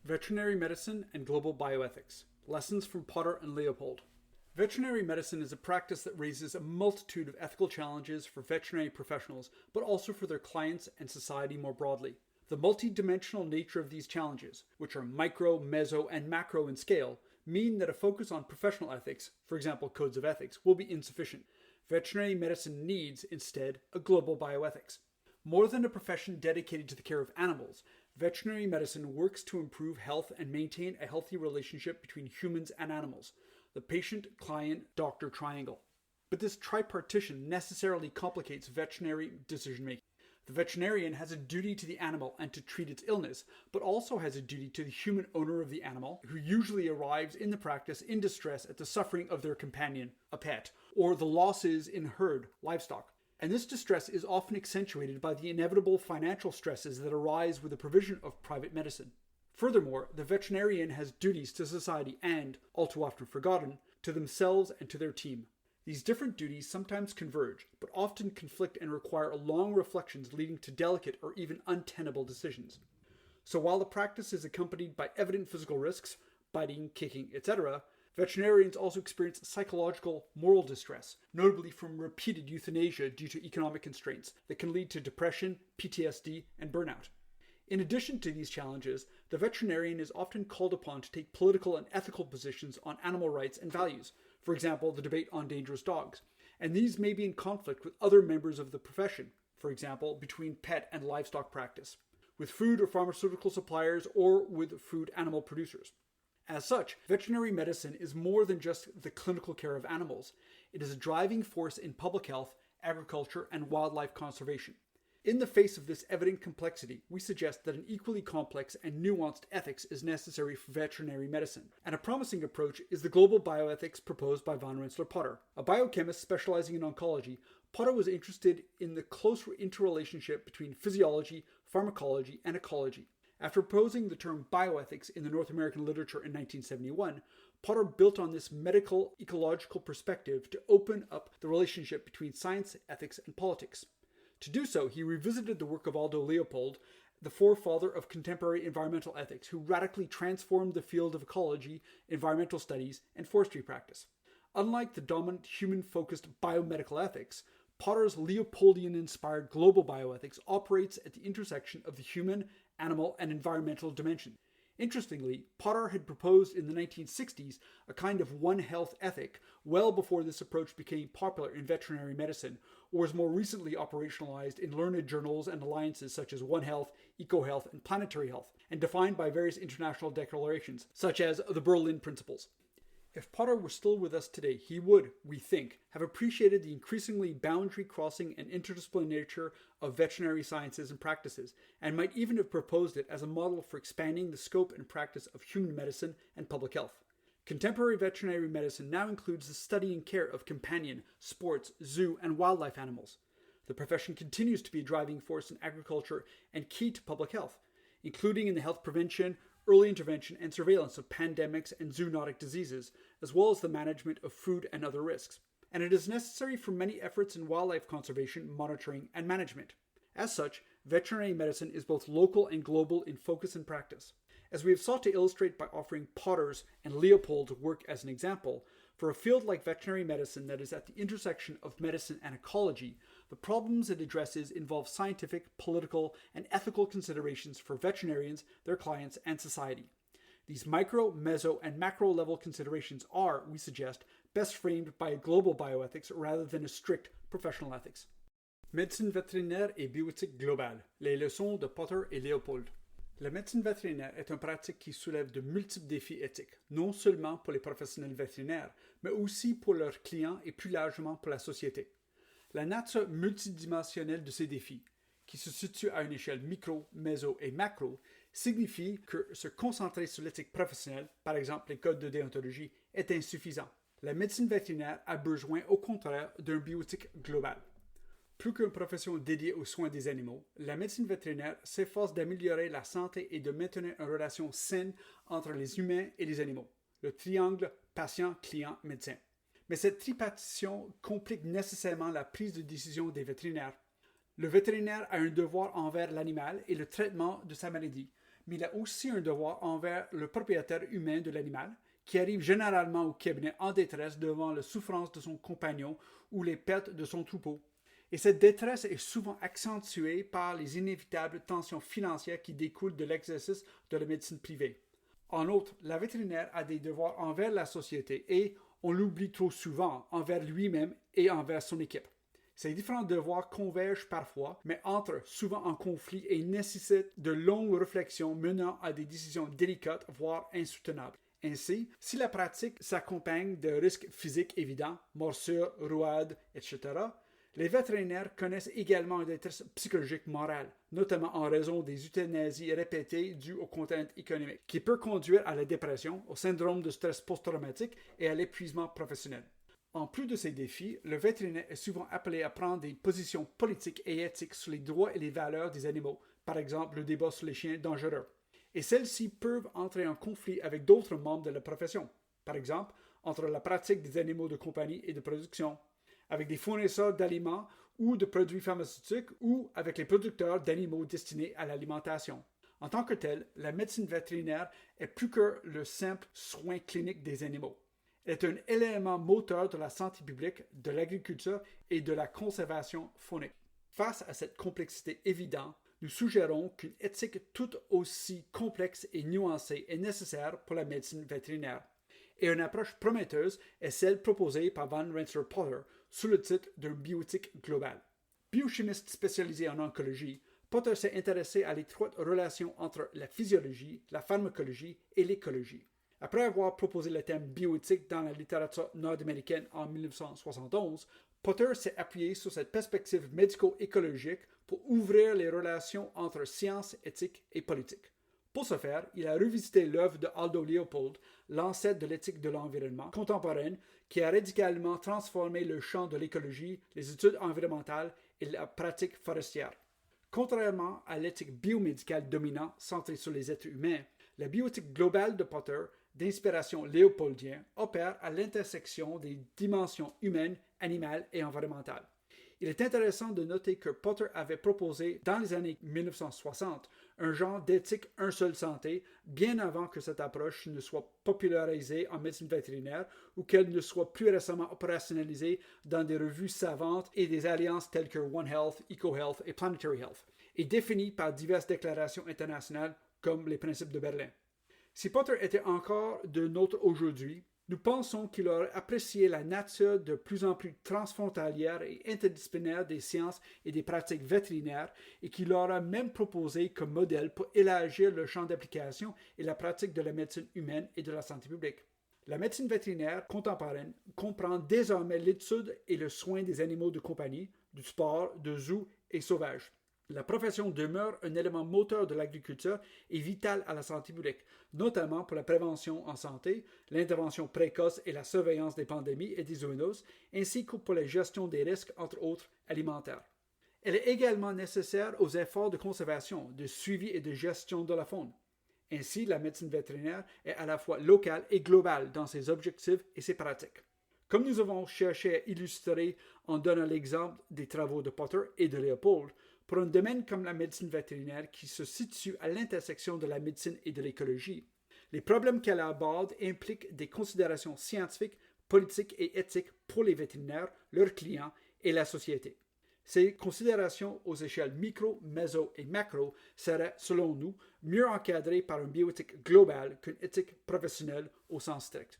Veterinary Medicine and Global Bioethics. Lessons from Potter and Leopold. Veterinary medicine is a practice that raises a multitude of ethical challenges for veterinary professionals, but also for their clients and society more broadly. The multidimensional nature of these challenges, which are micro, meso, and macro in scale, mean that a focus on professional ethics, for example codes of ethics, will be insufficient. Veterinary medicine needs, instead, a global bioethics. More than a profession dedicated to the care of animals, veterinary medicine works to improve health and maintain a healthy relationship between humans and animals, the patient-client-doctor triangle. But this tripartition necessarily complicates veterinary decision-making. The veterinarian has a duty to the animal and to treat its illness, but also has a duty to the human owner of the animal, who usually arrives in the practice in distress at the suffering of their companion, a pet, or the losses in herd, livestock. And this distress is often accentuated by the inevitable financial stresses that arise with the provision of private medicine. Furthermore, the veterinarian has duties to society and, all too often forgotten, to themselves and to their team. These different duties sometimes converge, but often conflict and require long reflections leading to delicate or even untenable decisions. So while the practice is accompanied by evident physical risks, biting, kicking, etc., veterinarians also experience psychological, moral distress, notably from repeated euthanasia due to economic constraints that can lead to depression, PTSD, and burnout. In addition to these challenges, the veterinarian is often called upon to take political and ethical positions on animal rights and values, for example, the debate on dangerous dogs, and these may be in conflict with other members of the profession, for example, between pet and livestock practice, with food or pharmaceutical suppliers, or with food animal producers. As such, veterinary medicine is more than just the clinical care of animals. It is a driving force in public health, agriculture, and wildlife conservation. In the face of this evident complexity, we suggest that an equally complex and nuanced ethics is necessary for veterinary medicine, and a promising approach is the global bioethics proposed by von Rensselaer-Potter. A biochemist specializing in oncology, Potter was interested in the close interrelationship between physiology, pharmacology, and ecology. After proposing the term bioethics in the North American literature in 1971, Potter built on this medical ecological perspective to open up the relationship between science, ethics, and politics. To do so, he revisited the work of Aldo Leopold, the forefather of contemporary environmental ethics, who radically transformed the field of ecology, environmental studies, and forestry practice. Unlike the dominant human-focused biomedical ethics, Potter's Leopoldian-inspired global bioethics operates at the intersection of the human, animal, and environmental dimension. Interestingly, Potter had proposed in the 1960s a kind of One Health ethic well before this approach became popular in veterinary medicine, or was more recently operationalized in learned journals and alliances such as One Health, EcoHealth, and Planetary Health, and defined by various international declarations, such as the Berlin Principles. If Potter were still with us today, he would, we think, have appreciated the increasingly boundary-crossing and interdisciplinary nature of veterinary sciences and practices, and might even have proposed it as a model for expanding the scope and practice of human medicine and public health. Contemporary veterinary medicine now includes the study and care of companion, sports, zoo, and wildlife animals. The profession continues to be a driving force in agriculture and key to public health, including in the health prevention, early intervention, and surveillance of pandemics and zoonotic diseases, as well as the management of food and other risks. And it is necessary for many efforts in wildlife conservation, monitoring, and management. As such, veterinary medicine is both local and global in focus and practice. As we have sought to illustrate by offering Potter's and Leopold's work as an example, for a field like veterinary medicine that is at the intersection of medicine and ecology, the problems it addresses involve scientific, political, and ethical considerations for veterinarians, their clients, and society. These micro, meso, and macro level considerations are, we suggest, best framed by a global bioethics rather than a strict professional ethics. Médecine vétérinaire et bioéthique globale. Les leçons de Potter et Leopold. La médecine vétérinaire est une pratique qui soulève de multiples défis éthiques, non seulement pour les professionnels vétérinaires, mais aussi pour leurs clients et plus largement pour la société. La nature multidimensionnelle de ces défis, qui se situent à une échelle micro, méso et macro, signifie que se concentrer sur l'éthique professionnelle, par exemple les codes de déontologie, est insuffisant. La médecine vétérinaire a besoin au contraire d'un bioéthique global. Plus qu'une profession dédiée aux soins des animaux, la médecine vétérinaire s'efforce d'améliorer la santé et de maintenir une relation saine entre les humains et les animaux, le triangle patient-client-médecin. Mais cette tripartition complique nécessairement la prise de décision des vétérinaires. Le vétérinaire a un devoir envers l'animal et le traitement de sa maladie, mais il a aussi un devoir envers le propriétaire humain de l'animal, qui arrive généralement au cabinet en détresse devant la souffrance de son compagnon ou les pertes de son troupeau. Et cette détresse est souvent accentuée par les inévitables tensions financières qui découlent de l'exercice de la médecine privée. En outre, la vétérinaire a des devoirs envers la société et, on l'oublie trop souvent, envers lui-même et envers son équipe. Ces différents devoirs convergent parfois, mais entrent souvent en conflit et nécessitent de longues réflexions menant à des décisions délicates, voire insoutenables. Ainsi, si la pratique s'accompagne de risques physiques évidents, morsures, rouades, etc., les vétérinaires connaissent également une détresse psychologique morale, notamment en raison des euthanasies répétées dues aux contraintes économiques, qui peut conduire à la dépression, au syndrome de stress post-traumatique et à l'épuisement professionnel. En plus de ces défis, le vétérinaire est souvent appelé à prendre des positions politiques et éthiques sur les droits et les valeurs des animaux, par exemple le débat sur les chiens dangereux. Et celles-ci peuvent entrer en conflit avec d'autres membres de la profession, par exemple entre la pratique des animaux de compagnie et de production, avec des fournisseurs d'aliments ou de produits pharmaceutiques ou avec les producteurs d'animaux destinés à l'alimentation. En tant que tel, la médecine vétérinaire est plus que le simple soin clinique des animaux. Elle est un élément moteur de la santé publique, de l'agriculture et de la conservation faunique. Face à cette complexité évidente, nous suggérons qu'une éthique tout aussi complexe et nuancée est nécessaire pour la médecine vétérinaire. Et une approche prometteuse est celle proposée par Van Rensselaer-Potter sous le titre d'une bioéthique globale. Biochimiste spécialisé en oncologie, Potter s'est intéressé à l'étroite relation entre la physiologie, la pharmacologie et l'écologie. Après avoir proposé le thème bioéthique dans la littérature nord-américaine en 1971, Potter s'est appuyé sur cette perspective médico-écologique pour ouvrir les relations entre science, éthique et politique. Pour ce faire, il a revisité l'œuvre de Aldo Leopold, l'ancêtre de l'éthique de l'environnement contemporaine, qui a radicalement transformé le champ de l'écologie, les études environnementales et la pratique forestière. Contrairement à l'éthique biomédicale dominante centrée sur les êtres humains, la bioéthique globale de Potter, d'inspiration léopoldienne, opère à l'intersection des dimensions humaines, animales et environnementales. Il est intéressant de noter que Potter avait proposé, dans les années 1960, un genre d'éthique un seul santé, bien avant que cette approche ne soit popularisée en médecine vétérinaire ou qu'elle ne soit plus récemment opérationnalisée dans des revues savantes et des alliances telles que One Health, EcoHealth et Planetary Health, et définie par diverses déclarations internationales comme les principes de Berlin. Si Potter était encore de nôtre aujourd'hui, nous pensons qu'il aurait apprécié la nature de plus en plus transfrontalière et interdisciplinaire des sciences et des pratiques vétérinaires et qu'il aurait même proposé comme modèle pour élargir le champ d'application et la pratique de la médecine humaine et de la santé publique. La médecine vétérinaire contemporaine comprend désormais l'étude et le soin des animaux de compagnie, du sport, de zoo et sauvages. La profession demeure un élément moteur de l'agriculture et vital à la santé publique, notamment pour la prévention en santé, l'intervention précoce et la surveillance des pandémies et des zoonoses, ainsi que pour la gestion des risques, entre autres, alimentaires. Elle est également nécessaire aux efforts de conservation, de suivi et de gestion de la faune. Ainsi, la médecine vétérinaire est à la fois locale et globale dans ses objectifs et ses pratiques. Comme nous avons cherché à illustrer en donnant l'exemple des travaux de Potter et de Leopold, pour un domaine comme la médecine vétérinaire qui se situe à l'intersection de la médecine et de l'écologie, les problèmes qu'elle aborde impliquent des considérations scientifiques, politiques et éthiques pour les vétérinaires, leurs clients et la société. Ces considérations aux échelles micro, méso et macro seraient, selon nous, mieux encadrées par une bioéthique globale qu'une éthique professionnelle au sens strict.